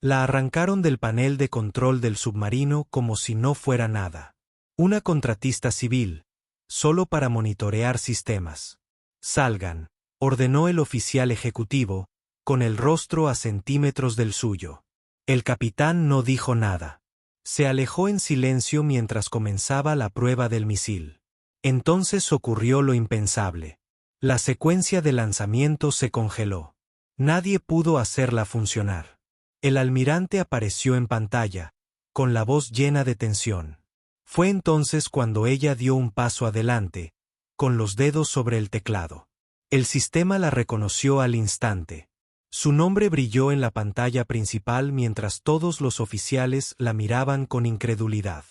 La arrancaron del panel de control del submarino como si no fuera nada. Una contratista civil, solo para monitorear sistemas. Salgan, ordenó el oficial ejecutivo, con el rostro a centímetros del suyo. El capitán no dijo nada. Se alejó en silencio mientras comenzaba la prueba del misil. Entonces ocurrió lo impensable. La secuencia de lanzamiento se congeló. Nadie pudo hacerla funcionar. El almirante apareció en pantalla, con la voz llena de tensión. Fue entonces cuando ella dio un paso adelante, con los dedos sobre el teclado. El sistema la reconoció al instante. Su nombre brilló en la pantalla principal mientras todos los oficiales la miraban con incredulidad.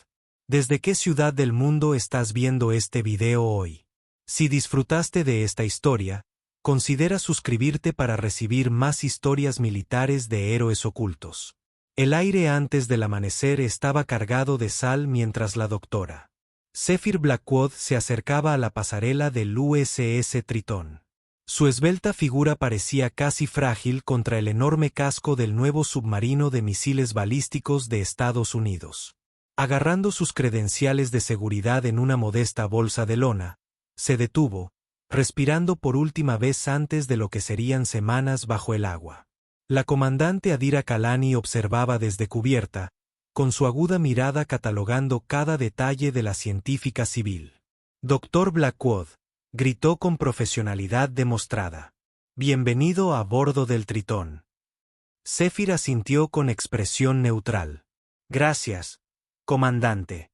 ¿Desde qué ciudad del mundo estás viendo este video hoy? Si disfrutaste de esta historia, considera suscribirte para recibir más historias militares de héroes ocultos. El aire antes del amanecer estaba cargado de sal mientras la doctora Zephyr Blackwood se acercaba a la pasarela del USS Tritón. Su esbelta figura parecía casi frágil contra el enorme casco del nuevo submarino de misiles balísticos de Estados Unidos. Agarrando sus credenciales de seguridad en una modesta bolsa de lona, se detuvo, respirando por última vez antes de lo que serían semanas bajo el agua. La comandante Adira Kalani observaba desde cubierta, con su aguda mirada catalogando cada detalle de la científica civil. «Doctor Blackwood», gritó con profesionalidad demostrada. «Bienvenido a bordo del Tritón». Zephyr asintió con expresión neutral. «Gracias, comandante».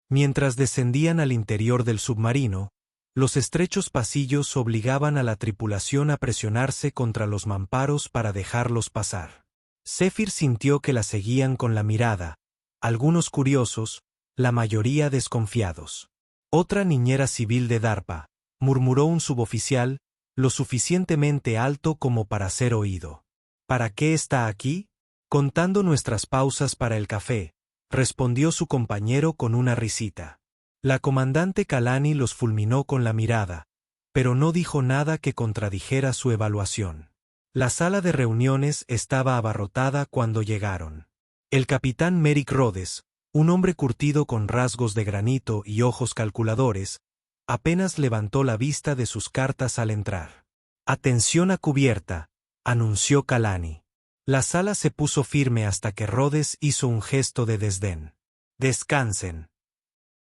Mientras descendían al interior del submarino, los estrechos pasillos obligaban a la tripulación a presionarse contra los mamparos para dejarlos pasar. Zephyr sintió que la seguían con la mirada, algunos curiosos, la mayoría desconfiados. «Otra niñera civil de DARPA», murmuró un suboficial, lo suficientemente alto como para ser oído. «¿Para qué está aquí?» «Contando nuestras pausas para el café», respondió su compañero con una risita. La comandante Kalani los fulminó con la mirada, pero no dijo nada que contradijera su evaluación. La sala de reuniones estaba abarrotada cuando llegaron. El capitán Merrick Rhodes, un hombre curtido con rasgos de granito y ojos calculadores, apenas levantó la vista de sus cartas al entrar. «Atención a cubierta», anunció Kalani. La sala se puso firme hasta que Rhodes hizo un gesto de desdén. «Descansen».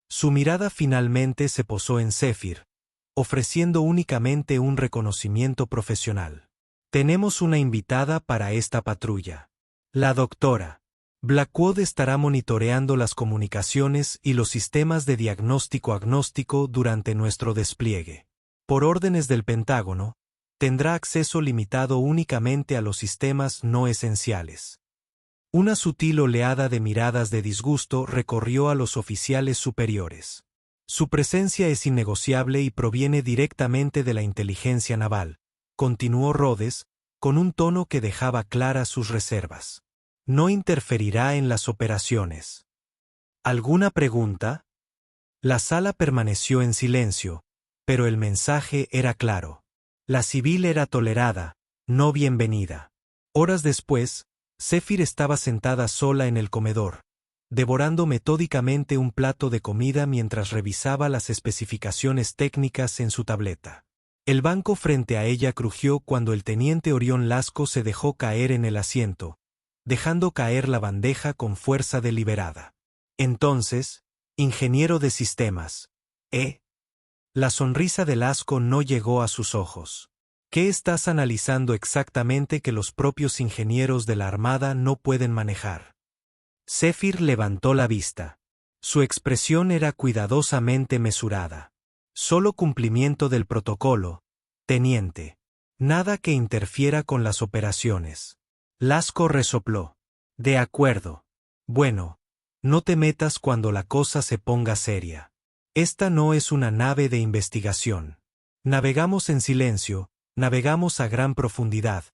Su mirada finalmente se posó en Zephyr, ofreciendo únicamente un reconocimiento profesional. «Tenemos una invitada para esta patrulla. La doctora Blackwood estará monitoreando las comunicaciones y los sistemas de diagnóstico-agnóstico durante nuestro despliegue. Por órdenes del Pentágono, tendrá acceso limitado únicamente a los sistemas no esenciales». Una sutil oleada de miradas de disgusto recorrió a los oficiales superiores. «Su presencia es innegociable y proviene directamente de la inteligencia naval», continuó Rhodes, con un tono que dejaba claras sus reservas. «No interferirá en las operaciones». ¿Alguna pregunta? La sala permaneció en silencio, pero el mensaje era claro. La civil era tolerada, no bienvenida. Horas después, Zephyr estaba sentada sola en el comedor, devorando metódicamente un plato de comida mientras revisaba las especificaciones técnicas en su tableta. El banco frente a ella crujió cuando el teniente Orión Lasco se dejó caer en el asiento, dejando caer la bandeja con fuerza deliberada. «Entonces, ingeniero de sistemas, ¿eh?» La sonrisa de Lasco no llegó a sus ojos. «¿Qué estás analizando exactamente que los propios ingenieros de la Armada no pueden manejar?» Zephyr levantó la vista. Su expresión era cuidadosamente mesurada. «Solo cumplimiento del protocolo, teniente. Nada que interfiera con las operaciones». Lasco resopló. «De acuerdo. Bueno, no te metas cuando la cosa se ponga seria. Esta no es una nave de investigación. Navegamos en silencio, navegamos a gran profundidad,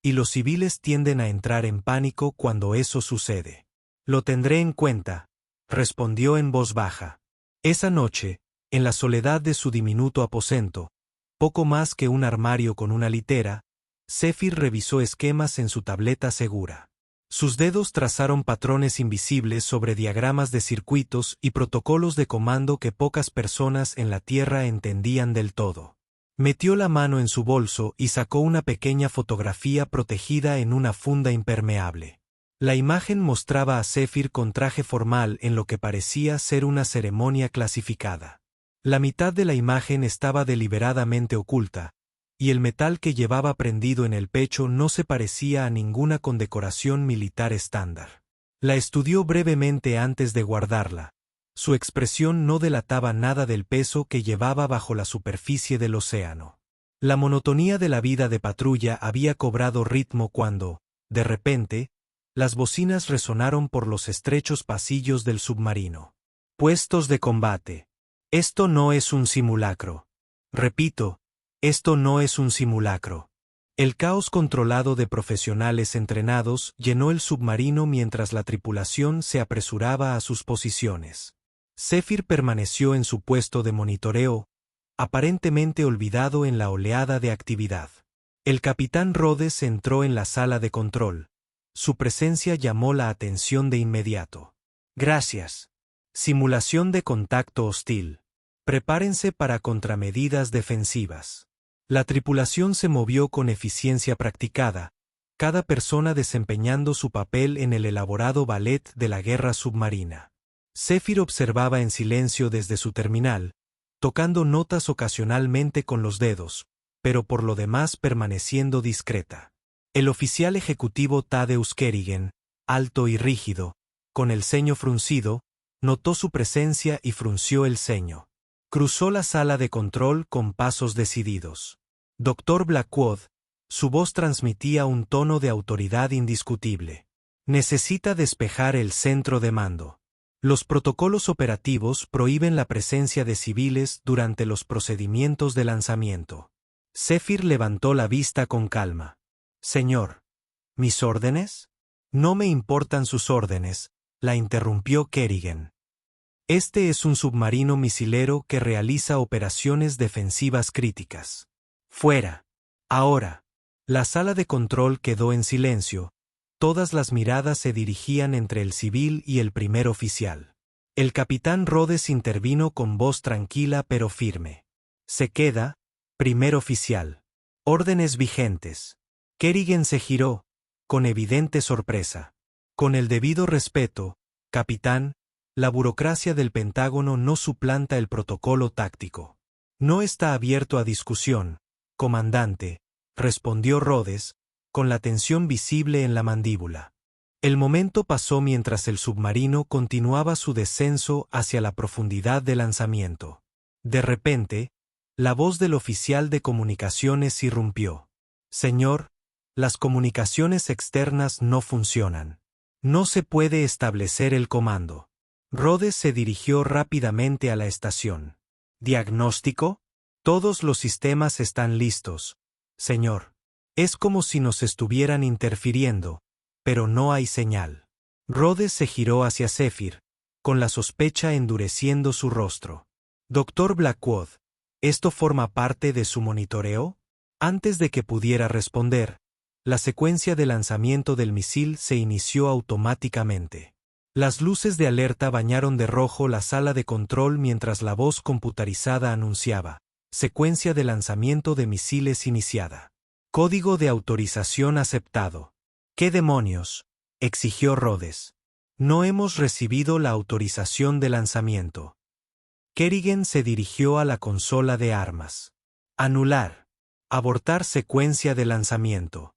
y los civiles tienden a entrar en pánico cuando eso sucede». «Lo tendré en cuenta», respondió en voz baja. Esa noche, en la soledad de su diminuto aposento, poco más que un armario con una litera, Zephyr revisó esquemas en su tableta segura. Sus dedos trazaron patrones invisibles sobre diagramas de circuitos y protocolos de comando que pocas personas en la Tierra entendían del todo. Metió la mano en su bolso y sacó una pequeña fotografía protegida en una funda impermeable. La imagen mostraba a Zephyr con traje formal en lo que parecía ser una ceremonia clasificada. La mitad de la imagen estaba deliberadamente oculta, y el metal que llevaba prendido en el pecho no se parecía a ninguna condecoración militar estándar. La estudió brevemente antes de guardarla. Su expresión no delataba nada del peso que llevaba bajo la superficie del océano. La monotonía de la vida de patrulla había cobrado ritmo cuando, de repente, las bocinas resonaron por los estrechos pasillos del submarino. Puestos de combate. Esto no es un simulacro. Repito, esto no es un simulacro. El caos controlado de profesionales entrenados llenó el submarino mientras la tripulación se apresuraba a sus posiciones. Zephyr permaneció en su puesto de monitoreo, aparentemente olvidado en la oleada de actividad. El capitán Rhodes entró en la sala de control. Su presencia llamó la atención de inmediato. Gracias. Simulación de contacto hostil. Prepárense para contramedidas defensivas. La tripulación se movió con eficiencia practicada, cada persona desempeñando su papel en el elaborado ballet de la guerra submarina. Zephyr observaba en silencio desde su terminal, tocando notas ocasionalmente con los dedos, pero por lo demás permaneciendo discreta. El oficial ejecutivo Tadeusz Kerrigan, alto y rígido, con el ceño fruncido, notó su presencia y frunció el ceño. Cruzó la sala de control con pasos decididos. Dr. Blackwood, su voz transmitía un tono de autoridad indiscutible. Necesita despejar el centro de mando. Los protocolos operativos prohíben la presencia de civiles durante los procedimientos de lanzamiento. Zephyr levantó la vista con calma. Señor, ¿mis órdenes? No me importan sus órdenes, la interrumpió Kerrigan. Este es un submarino misilero que realiza operaciones defensivas críticas. Fuera. Ahora. La sala de control quedó en silencio. Todas las miradas se dirigían entre el civil y el primer oficial. El capitán Rhodes intervino con voz tranquila pero firme. Se queda, primer oficial. Órdenes vigentes. Kerrigan se giró, con evidente sorpresa. Con el debido respeto, capitán, la burocracia del Pentágono no suplanta el protocolo táctico. No está abierto a discusión, comandante, respondió Rhodes, con la tensión visible en la mandíbula. El momento pasó mientras el submarino continuaba su descenso hacia la profundidad de lanzamiento. De repente, la voz del oficial de comunicaciones irrumpió. Señor, las comunicaciones externas no funcionan. No se puede establecer el comando. Rhodes se dirigió rápidamente a la estación. ¿Diagnóstico? Todos los sistemas están listos, señor. Es como si nos estuvieran interfiriendo, pero no hay señal. Rhodes se giró hacia Zephyr, con la sospecha endureciendo su rostro. Dr. Blackwood, ¿esto forma parte de su monitoreo? Antes de que pudiera responder, la secuencia de lanzamiento del misil se inició automáticamente. Las luces de alerta bañaron de rojo la sala de control mientras la voz computarizada anunciaba: secuencia de lanzamiento de misiles iniciada. Código de autorización aceptado. ¿Qué demonios?, exigió Rhodes. No hemos recibido la autorización de lanzamiento. Kerrigan se dirigió a la consola de armas. Anular. Abortar secuencia de lanzamiento.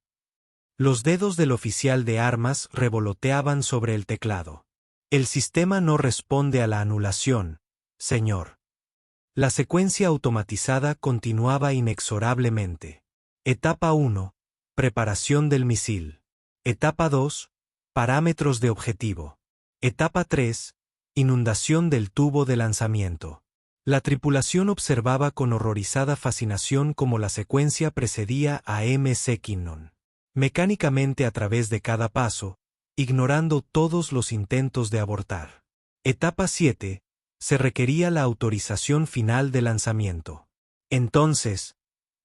Los dedos del oficial de armas revoloteaban sobre el teclado. El sistema no responde a la anulación, señor. La secuencia automatizada continuaba inexorablemente. Etapa 1. Preparación del misil. Etapa 2. Parámetros de objetivo. Etapa 3. Inundación del tubo de lanzamiento. La tripulación observaba con horrorizada fascinación cómo la secuencia precedía a M.C. Kinnon. Mecánicamente a través de cada paso, ignorando todos los intentos de abortar. Etapa 7. Se requería la autorización final de lanzamiento. Entonces,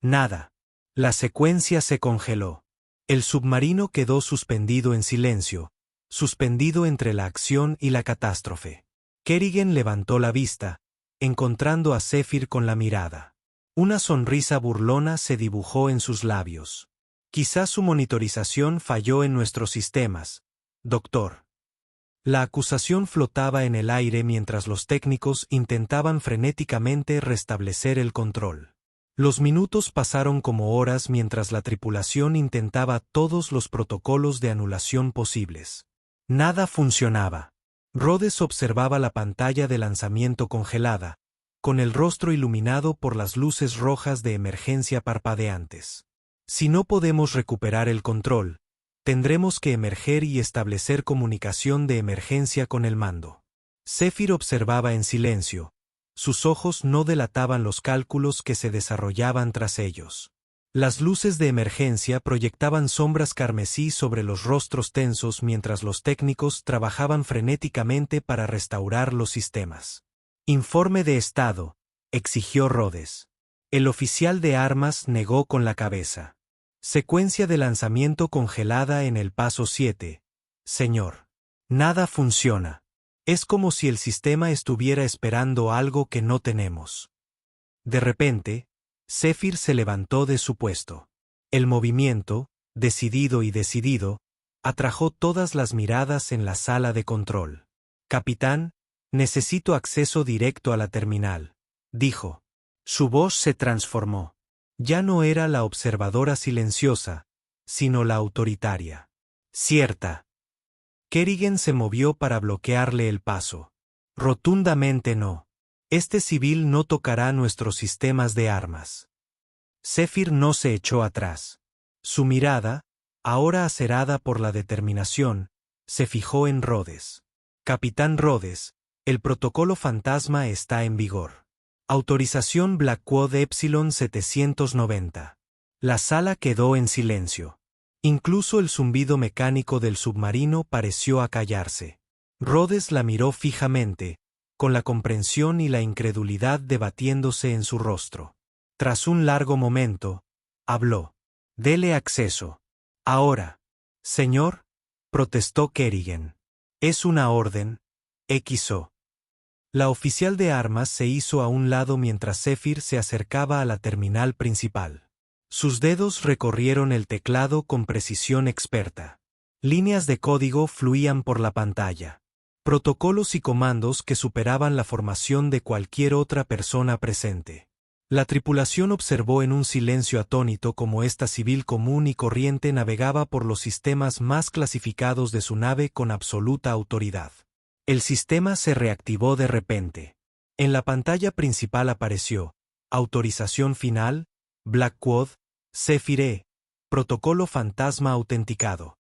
nada. La secuencia se congeló. El submarino quedó suspendido en silencio, suspendido entre la acción y la catástrofe. Kerrigan levantó la vista, encontrando a Zephyr con la mirada. Una sonrisa burlona se dibujó en sus labios. Quizás su monitorización falló en nuestros sistemas, doctor. La acusación flotaba en el aire mientras los técnicos intentaban frenéticamente restablecer el control. Los minutos pasaron como horas mientras la tripulación intentaba todos los protocolos de anulación posibles. Nada funcionaba. Rhodes observaba la pantalla de lanzamiento congelada, con el rostro iluminado por las luces rojas de emergencia parpadeantes. Si no podemos recuperar el control, tendremos que emerger y establecer comunicación de emergencia con el mando. Zephyr observaba en silencio. Sus ojos no delataban los cálculos que se desarrollaban tras ellos. Las luces de emergencia proyectaban sombras carmesí sobre los rostros tensos mientras los técnicos trabajaban frenéticamente para restaurar los sistemas. Informe de estado, exigió Rhodes. El oficial de armas negó con la cabeza. Secuencia de lanzamiento congelada en el paso 7. Señor. Nada funciona. Es como si el sistema estuviera esperando algo que no tenemos. De repente, Zephyr se levantó de su puesto. El movimiento, decidido, atrajo todas las miradas en la sala de control. Capitán, necesito acceso directo a la terminal, dijo. Su voz se transformó. Ya no era la observadora silenciosa, sino la autoritaria. Cierta. Kerrigan se movió para bloquearle el paso. Rotundamente no. Este civil no tocará nuestros sistemas de armas. Zephyr no se echó atrás. Su mirada, ahora acerada por la determinación, se fijó en Rhodes. Capitán Rhodes, el protocolo fantasma está en vigor. Autorización Blackwood Epsilon 790. La sala quedó en silencio. Incluso el zumbido mecánico del submarino pareció acallarse. Rhodes la miró fijamente, con la comprensión y la incredulidad debatiéndose en su rostro. Tras un largo momento, habló. Dele acceso. Ahora. Señor, protestó Kerrigan. Es una orden, XO. La oficial de armas se hizo a un lado mientras Zephyr se acercaba a la terminal principal. Sus dedos recorrieron el teclado con precisión experta. Líneas de código fluían por la pantalla. Protocolos y comandos que superaban la formación de cualquier otra persona presente. La tripulación observó en un silencio atónito cómo esta civil común y corriente navegaba por los sistemas más clasificados de su nave con absoluta autoridad. El sistema se reactivó de repente. En la pantalla principal apareció: autorización final, Blackwood, Zephyr E, protocolo fantasma autenticado.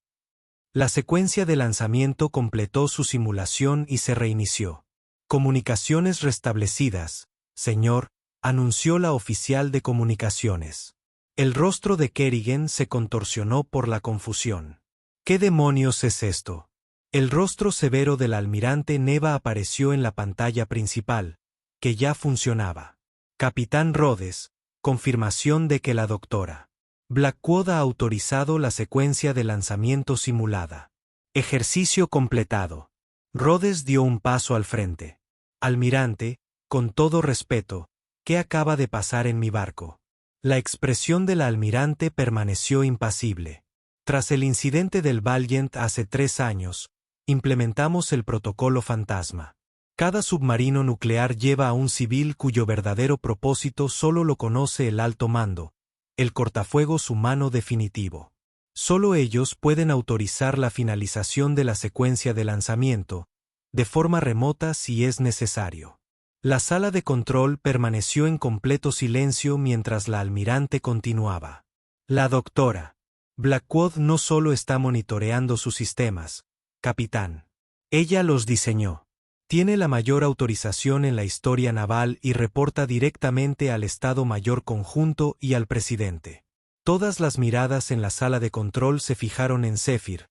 La secuencia de lanzamiento completó su simulación y se reinició. Comunicaciones restablecidas, señor, anunció la oficial de comunicaciones. El rostro de Kerrigan se contorsionó por la confusión. ¿Qué demonios es esto? El rostro severo del almirante Neva apareció en la pantalla principal, que ya funcionaba. Capitán Rhodes, confirmación de que la doctora Blackwood ha autorizado la secuencia de lanzamiento simulada. Ejercicio completado. Rhodes dio un paso al frente. Almirante, con todo respeto, ¿qué acaba de pasar en mi barco? La expresión del almirante permaneció impasible. Tras el incidente del Valiant hace 3 años, implementamos el protocolo fantasma. Cada submarino nuclear lleva a un civil cuyo verdadero propósito solo lo conoce el alto mando, el cortafuegos humano definitivo. Solo ellos pueden autorizar la finalización de la secuencia de lanzamiento, de forma remota si es necesario. La sala de control permaneció en completo silencio mientras la almirante continuaba. La doctora Blackwood no solo está monitoreando sus sistemas, capitán. Ella los diseñó. Tiene la mayor autorización en la historia naval y reporta directamente al Estado Mayor Conjunto y al presidente. Todas las miradas en la sala de control se fijaron en Zephyr,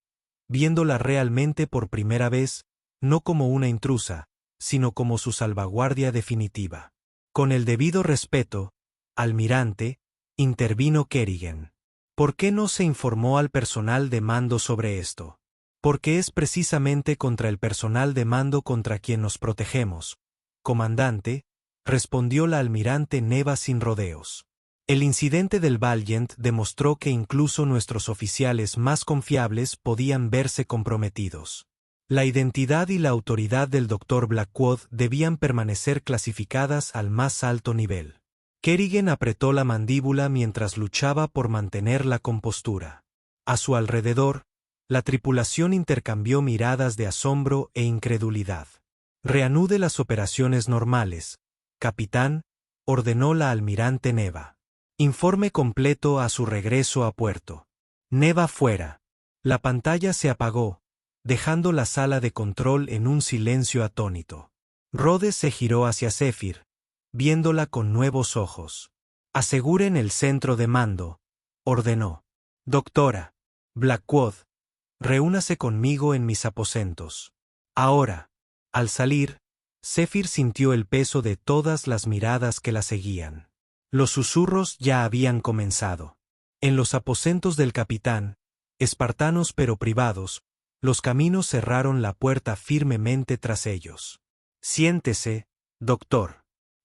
viéndola realmente por primera vez, no como una intrusa, sino como su salvaguardia definitiva. Con el debido respeto, almirante, intervino Kerrigan. ¿Por qué no se informó al personal de mando sobre esto? Porque es precisamente contra el personal de mando contra quien nos protegemos, comandante, respondió la almirante Neva sin rodeos. El incidente del Valiant demostró que incluso nuestros oficiales más confiables podían verse comprometidos. La identidad y la autoridad del Dr. Blackwood debían permanecer clasificadas al más alto nivel. Kerrigan apretó la mandíbula mientras luchaba por mantener la compostura. A su alrededor, la tripulación intercambió miradas de asombro e incredulidad. Reanude las operaciones normales, capitán, ordenó la almirante Neva. Informe completo a su regreso a puerto. Neva fuera. La pantalla se apagó, dejando la sala de control en un silencio atónito. Rhodes se giró hacia Zephyr, viéndola con nuevos ojos. Aseguren el centro de mando, ordenó. Doctora Blackwood, reúnase conmigo en mis aposentos. Ahora. Al salir, Zephyr sintió el peso de todas las miradas que la seguían. Los susurros ya habían comenzado. En los aposentos del capitán, espartanos pero privados, los caminos cerraron la puerta firmemente tras ellos. Siéntese, doctor.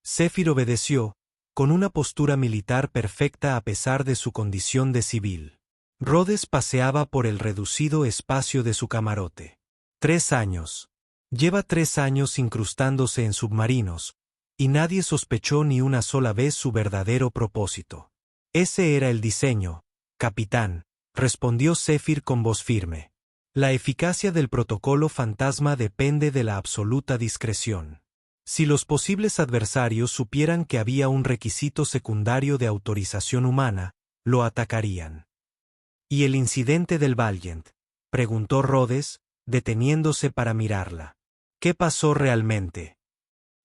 Zephyr obedeció, con una postura militar perfecta a pesar de su condición de civil. Rhodes paseaba por el reducido espacio de su camarote. 3 años. Lleva 3 años incrustándose en submarinos, y nadie sospechó ni una sola vez su verdadero propósito. Ese era el diseño, capitán, respondió Zephyr con voz firme. La eficacia del protocolo fantasma depende de la absoluta discreción. Si los posibles adversarios supieran que había un requisito secundario de autorización humana, lo atacarían. ¿Y el incidente del Valiant?, preguntó Rhodes, deteniéndose para mirarla. ¿Qué pasó realmente?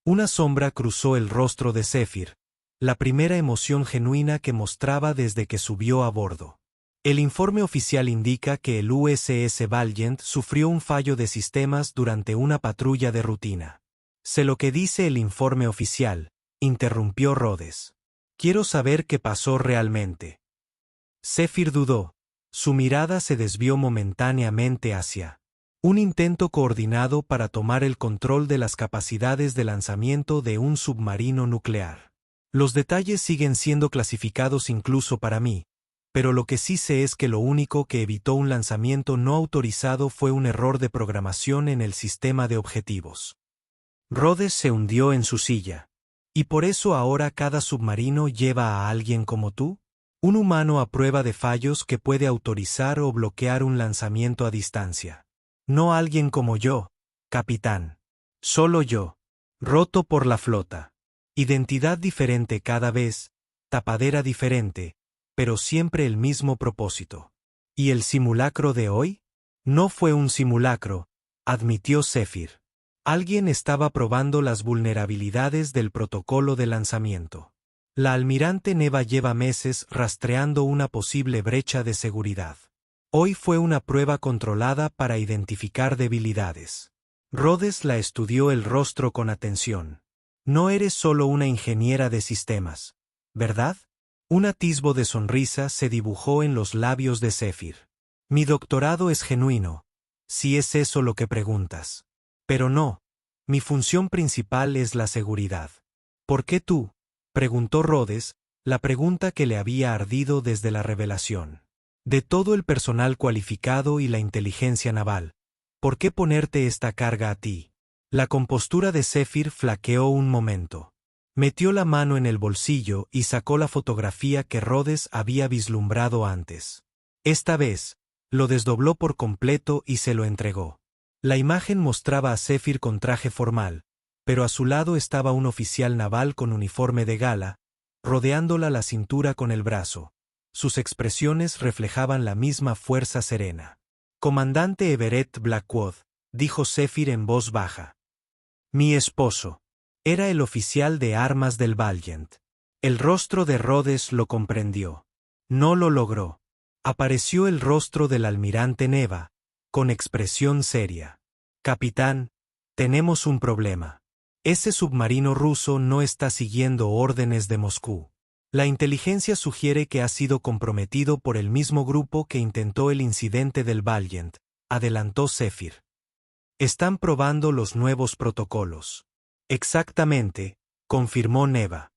Una sombra cruzó el rostro de Zephyr, la primera emoción genuina que mostraba desde que subió a bordo. El informe oficial indica que el USS Valiant sufrió un fallo de sistemas durante una patrulla de rutina. Sé lo que dice el informe oficial, interrumpió Rhodes. Quiero saber qué pasó realmente. Zephyr dudó. Su mirada se desvió momentáneamente hacia un intento coordinado para tomar el control de las capacidades de lanzamiento de un submarino nuclear. Los detalles siguen siendo clasificados incluso para mí, pero lo que sí sé es que lo único que evitó un lanzamiento no autorizado fue un error de programación en el sistema de objetivos. Rhodes se hundió en su silla. ¿Y por eso ahora cada submarino lleva a alguien como tú? Un humano a prueba de fallos que puede autorizar o bloquear un lanzamiento a distancia. No alguien como yo, capitán. Solo yo. Roto por la flota. Identidad diferente cada vez, tapadera diferente, pero siempre el mismo propósito. ¿Y el simulacro de hoy? No fue un simulacro, admitió Zephyr. Alguien estaba probando las vulnerabilidades del protocolo de lanzamiento. La almirante Neva lleva meses rastreando una posible brecha de seguridad. Hoy fue una prueba controlada para identificar debilidades. Rhodes la estudió el rostro con atención. No eres solo una ingeniera de sistemas, ¿verdad? Un atisbo de sonrisa se dibujó en los labios de Zephyr. Mi doctorado es genuino, si es eso lo que preguntas. Pero no, mi función principal es la seguridad. ¿Por qué tú?, preguntó Rhodes, la pregunta que le había ardido desde la revelación. De todo el personal cualificado y la inteligencia naval, ¿por qué ponerte esta carga a ti? La compostura de Zephyr flaqueó un momento. Metió la mano en el bolsillo y sacó la fotografía que Rhodes había vislumbrado antes. Esta vez, lo desdobló por completo y se lo entregó. La imagen mostraba a Zephyr con traje formal, pero a su lado estaba un oficial naval con uniforme de gala, rodeándola la cintura con el brazo. Sus expresiones reflejaban la misma fuerza serena. Comandante Everett Blackwood, dijo Zephyr en voz baja. Mi esposo. Era el oficial de armas del Valiant. El rostro de Rhodes lo comprendió. No lo logró. Apareció el rostro del almirante Neva, con expresión seria. Capitán, tenemos un problema. Ese submarino ruso no está siguiendo órdenes de Moscú. La inteligencia sugiere que ha sido comprometido por el mismo grupo que intentó el incidente del Valiant, adelantó Zephyr. Están probando los nuevos protocolos. Exactamente, confirmó Neva.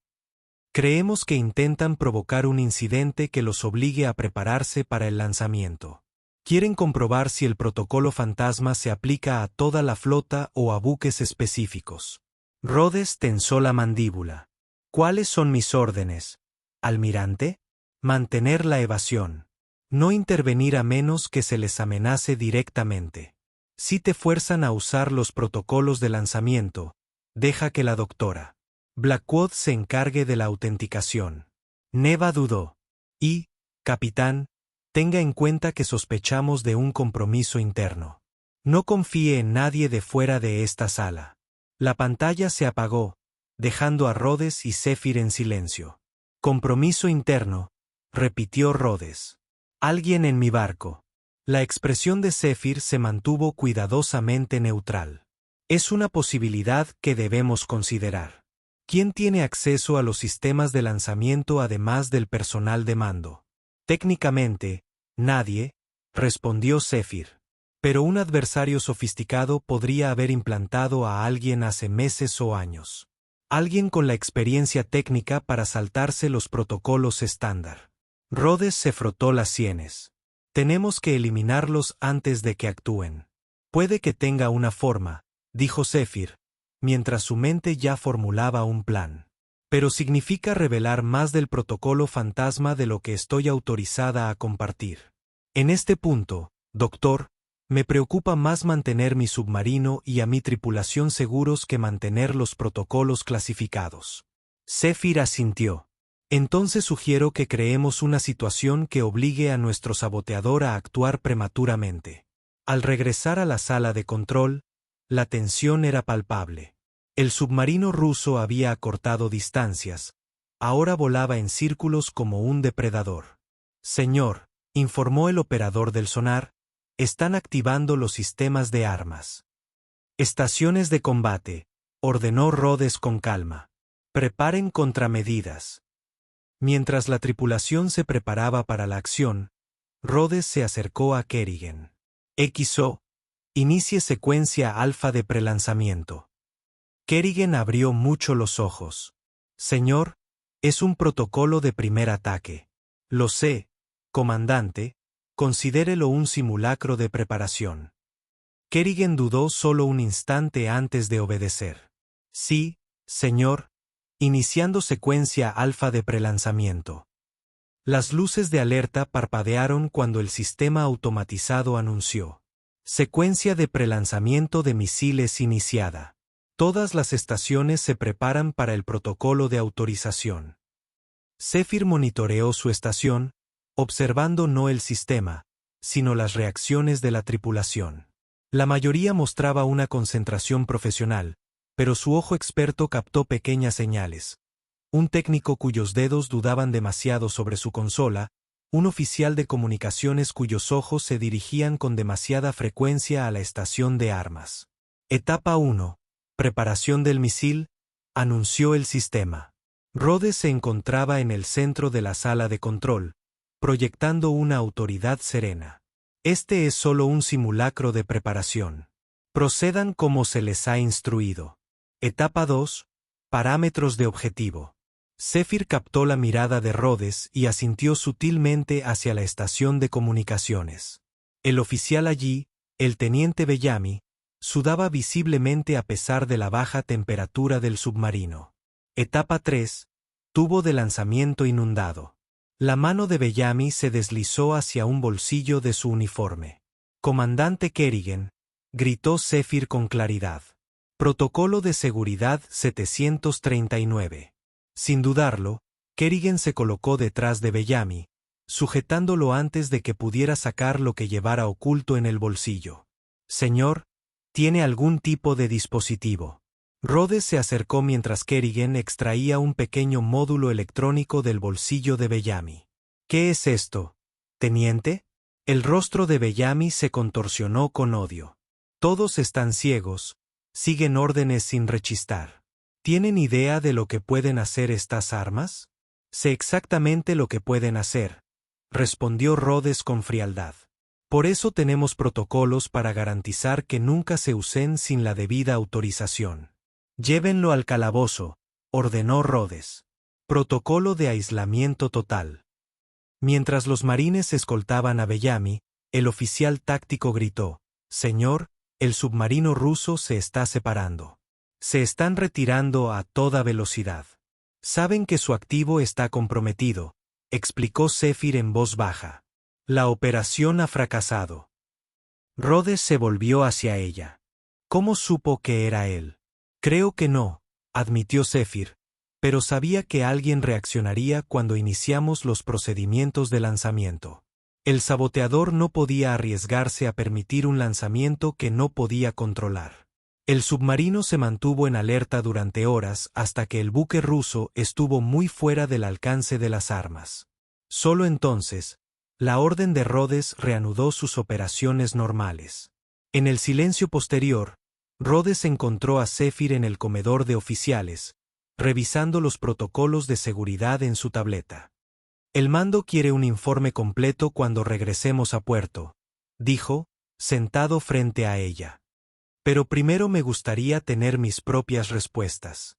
Creemos que intentan provocar un incidente que los obligue a prepararse para el lanzamiento. Quieren comprobar si el protocolo fantasma se aplica a toda la flota o a buques específicos. Rhodes tensó la mandíbula. ¿Cuáles son mis órdenes, almirante? Mantener la evasión. No intervenir a menos que se les amenace directamente. Si te fuerzan a usar los protocolos de lanzamiento, deja que la doctora Blackwood se encargue de la autenticación. Neva dudó. Y, capitán, tenga en cuenta que sospechamos de un compromiso interno. No confíe en nadie de fuera de esta sala. La pantalla se apagó, dejando a Rhodes y Zephyr en silencio. Compromiso interno, repitió Rhodes. Alguien en mi barco. La expresión de Zephyr se mantuvo cuidadosamente neutral. Es una posibilidad que debemos considerar. ¿Quién tiene acceso a los sistemas de lanzamiento además del personal de mando? Técnicamente, nadie, respondió Zephyr. Pero un adversario sofisticado podría haber implantado a alguien hace meses o años. Alguien con la experiencia técnica para saltarse los protocolos estándar. Rhodes se frotó las sienes. Tenemos que eliminarlos antes de que actúen. Puede que tenga una forma, dijo Zephyr, mientras su mente ya formulaba un plan. Pero significa revelar más del protocolo fantasma de lo que estoy autorizada a compartir. En este punto, doctor, me preocupa más mantener mi submarino y a mi tripulación seguros que mantener los protocolos clasificados. Zephyr asintió. Entonces sugiero que creemos una situación que obligue a nuestro saboteador a actuar prematuramente. Al regresar a la sala de control, la tensión era palpable. El submarino ruso había acortado distancias. Ahora volaba en círculos como un depredador. Señor, informó el operador del sonar, están activando los sistemas de armas. Estaciones de combate, ordenó Rhodes con calma. Preparen contramedidas. Mientras la tripulación se preparaba para la acción, Rhodes se acercó a Kerrigan. XO, inicie secuencia alfa de prelanzamiento. Kerrigan abrió mucho los ojos. Señor, es un protocolo de primer ataque. Lo sé, comandante, considérelo un simulacro de preparación. Kerrigan dudó solo un instante antes de obedecer. Sí, señor, iniciando secuencia alfa de prelanzamiento. Las luces de alerta parpadearon cuando el sistema automatizado anunció. Secuencia de prelanzamiento de misiles iniciada. Todas las estaciones se preparan para el protocolo de autorización. Zephyr monitoreó su estación, observando no el sistema, sino las reacciones de la tripulación. La mayoría mostraba una concentración profesional, pero su ojo experto captó pequeñas señales. Un técnico cuyos dedos dudaban demasiado sobre su consola, un oficial de comunicaciones cuyos ojos se dirigían con demasiada frecuencia a la estación de armas. Etapa 1. Preparación del misil, anunció el sistema. Rhodes se encontraba en el centro de la sala de control, proyectando una autoridad serena. Este es solo un simulacro de preparación. Procedan como se les ha instruido. Etapa 2. Parámetros de objetivo. Zephyr captó la mirada de Rhodes y asintió sutilmente hacia la estación de comunicaciones. El oficial allí, el teniente Bellamy, sudaba visiblemente a pesar de la baja temperatura del submarino. Etapa 3. Tubo de lanzamiento inundado. La mano de Bellamy se deslizó hacia un bolsillo de su uniforme. Comandante Kerrigan, gritó Zephyr con claridad. Protocolo de seguridad 739. Sin dudarlo, Kerrigan se colocó detrás de Bellamy, sujetándolo antes de que pudiera sacar lo que llevara oculto en el bolsillo. Señor, ¿tiene algún tipo de dispositivo? Rhodes se acercó mientras Kerrigan extraía un pequeño módulo electrónico del bolsillo de Bellamy. ¿Qué es esto, teniente? El rostro de Bellamy se contorsionó con odio. Todos están ciegos, siguen órdenes sin rechistar. ¿Tienen idea de lo que pueden hacer estas armas? Sé exactamente lo que pueden hacer, respondió Rhodes con frialdad. Por eso tenemos protocolos para garantizar que nunca se usen sin la debida autorización. Llévenlo al calabozo, ordenó Rhodes. Protocolo de aislamiento total. Mientras los marines escoltaban a Bellamy, el oficial táctico gritó: «Señor, el submarino ruso se está separando. Se están retirando a toda velocidad. Saben que su activo está comprometido», explicó Zephyr en voz baja. «La operación ha fracasado». Rhodes se volvió hacia ella. ¿Cómo supo que era él? Creo que no, admitió Zephyr, pero sabía que alguien reaccionaría cuando iniciamos los procedimientos de lanzamiento. El saboteador no podía arriesgarse a permitir un lanzamiento que no podía controlar. El submarino se mantuvo en alerta durante horas hasta que el buque ruso estuvo muy fuera del alcance de las armas. Solo entonces, la orden de Rhodes reanudó sus operaciones normales. En el silencio posterior, Rhodes encontró a Zephyr en el comedor de oficiales, revisando los protocolos de seguridad en su tableta. «El mando quiere un informe completo cuando regresemos a puerto», dijo, sentado frente a ella. «Pero primero me gustaría tener mis propias respuestas».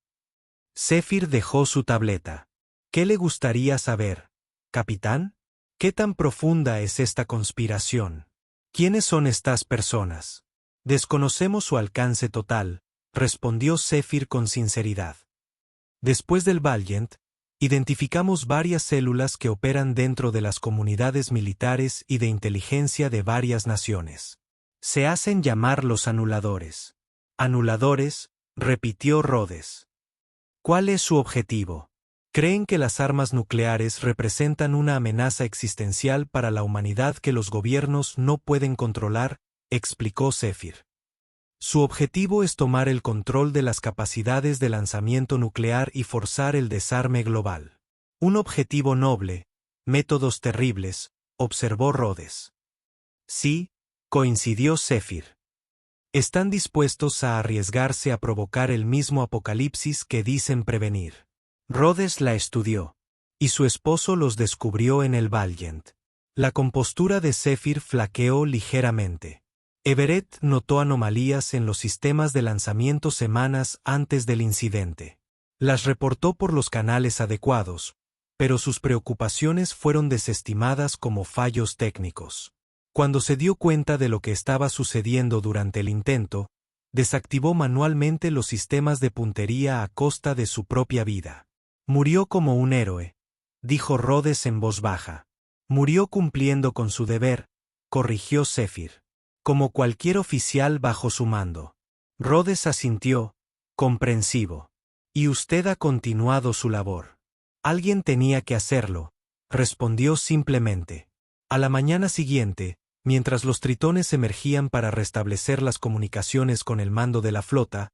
Zephyr dejó su tableta. «¿Qué le gustaría saber, capitán? ¿Qué tan profunda es esta conspiración? ¿Quiénes son estas personas?» «Desconocemos su alcance total», respondió Zephyr con sinceridad. «Después del Valiant, identificamos varias células que operan dentro de las comunidades militares y de inteligencia de varias naciones. Se hacen llamar los anuladores». «¿Anuladores?», repitió Rhodes. «¿Cuál es su objetivo? Creen que las armas nucleares representan una amenaza existencial para la humanidad que los gobiernos no pueden controlar», explicó Zephyr. «Su objetivo es tomar el control de las capacidades de lanzamiento nuclear y forzar el desarme global. Un objetivo noble, métodos terribles», observó Rhodes. «Sí», coincidió Zephyr. «Están dispuestos a arriesgarse a provocar el mismo apocalipsis que dicen prevenir». Rhodes la estudió. Y su esposo los descubrió en el Valiant. La compostura de Zephyr flaqueó ligeramente. Everett notó anomalías en los sistemas de lanzamiento semanas antes del incidente. Las reportó por los canales adecuados, pero sus preocupaciones fueron desestimadas como fallos técnicos. Cuando se dio cuenta de lo que estaba sucediendo durante el intento, desactivó manualmente los sistemas de puntería a costa de su propia vida. «Murió como un héroe», dijo Rhodes en voz baja. «Murió cumpliendo con su deber», corrigió Zephyr. «Como cualquier oficial bajo su mando». Rhodes asintió, comprensivo. «Y usted ha continuado su labor». «Alguien tenía que hacerlo», respondió simplemente. A la mañana siguiente, mientras los tritones emergían para restablecer las comunicaciones con el mando de la flota,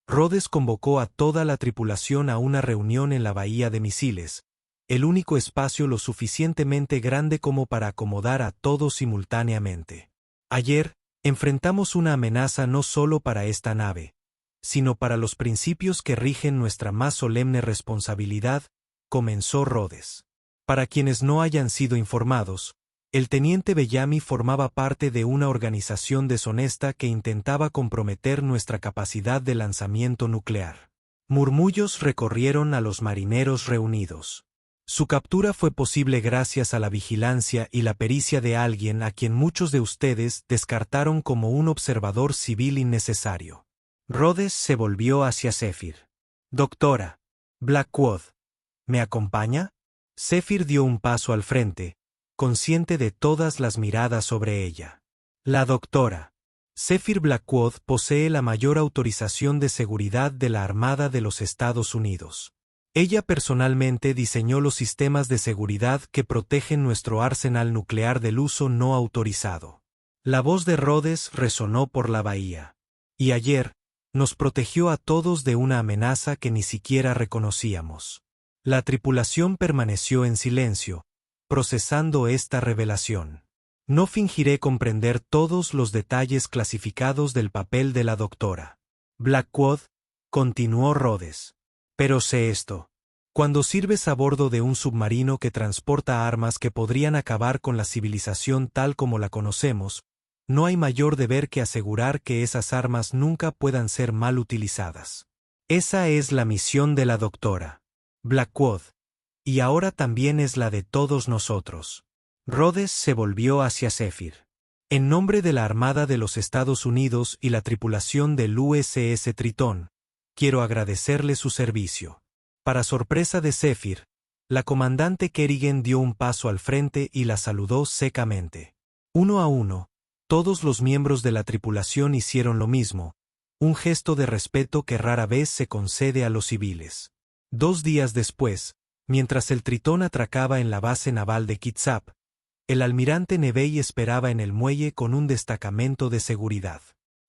Rhodes convocó a toda la tripulación a una reunión en la bahía de misiles, el único espacio lo suficientemente grande como para acomodar a todos simultáneamente. «Ayer, enfrentamos una amenaza no solo para esta nave, sino para los principios que rigen nuestra más solemne responsabilidad», comenzó Rhodes. «Para quienes no hayan sido informados, el teniente Bellamy formaba parte de una organización deshonesta que intentaba comprometer nuestra capacidad de lanzamiento nuclear». Murmullos recorrieron a los marineros reunidos. Su captura fue posible gracias a la vigilancia y la pericia de alguien a quien muchos de ustedes descartaron como un observador civil innecesario. Rhodes se volvió hacia Zephyr. «Doctora Blackwood, ¿me acompaña?» Zephyr dio un paso al frente, consciente de todas las miradas sobre ella. La doctora Zephyr Blackwood posee la mayor autorización de seguridad de la Armada de los Estados Unidos. Ella personalmente diseñó los sistemas de seguridad que protegen nuestro arsenal nuclear del uso no autorizado. La voz de Rhodes resonó por la bahía. Y ayer, nos protegió a todos de una amenaza que ni siquiera reconocíamos. La tripulación permaneció en silencio, procesando esta revelación. No fingiré comprender todos los detalles clasificados del papel de la doctora Blackwood, continuó Rhodes. Pero sé esto. Cuando sirves a bordo de un submarino que transporta armas que podrían acabar con la civilización tal como la conocemos, no hay mayor deber que asegurar que esas armas nunca puedan ser mal utilizadas. Esa es la misión de la doctora Blackwood, y ahora también es la de todos nosotros. Rhodes se volvió hacia Zephyr. En nombre de la Armada de los Estados Unidos y la tripulación del USS Tritón, quiero agradecerle su servicio. Para sorpresa de Zephyr, la comandante Kerrigan dio un paso al frente y la saludó secamente. Uno a uno, todos los miembros de la tripulación hicieron lo mismo, un gesto de respeto que rara vez se concede a los civiles. 2 días después, mientras el Tritón atracaba en la base naval de Kitsap, el almirante Nevey esperaba en el muelle con un destacamento de seguridad.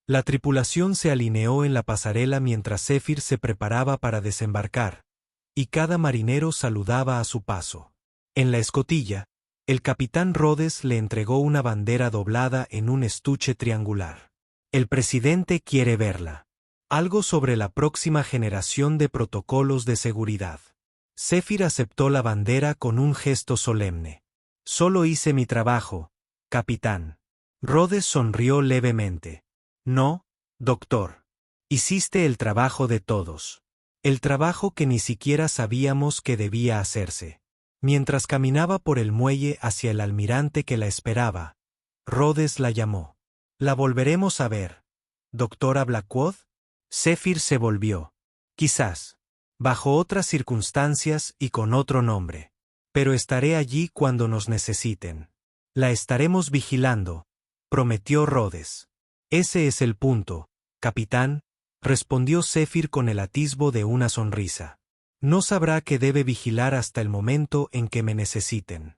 La tripulación se alineó en la pasarela mientras Zephyr se preparaba para desembarcar, y cada marinero saludaba a su paso. En la escotilla, el capitán Rhodes le entregó una bandera doblada en un estuche triangular. El presidente quiere verla. Algo sobre la próxima generación de protocolos de seguridad. Zephyr aceptó la bandera con un gesto solemne. Solo hice mi trabajo, capitán. Rhodes sonrió levemente. No, doctor. Hiciste el trabajo de todos. El trabajo que ni siquiera sabíamos que debía hacerse. Mientras caminaba por el muelle hacia el almirante que la esperaba, Rhodes la llamó. ¿La volveremos a ver, doctora Blackwood? Zephyr se volvió. Quizás. Bajo otras circunstancias y con otro nombre. Pero estaré allí cuando nos necesiten. La estaremos vigilando, prometió Rhodes. Ese es el punto, capitán, respondió Zephyr con el atisbo de una sonrisa. No sabrá que debe vigilar hasta el momento en que me necesiten.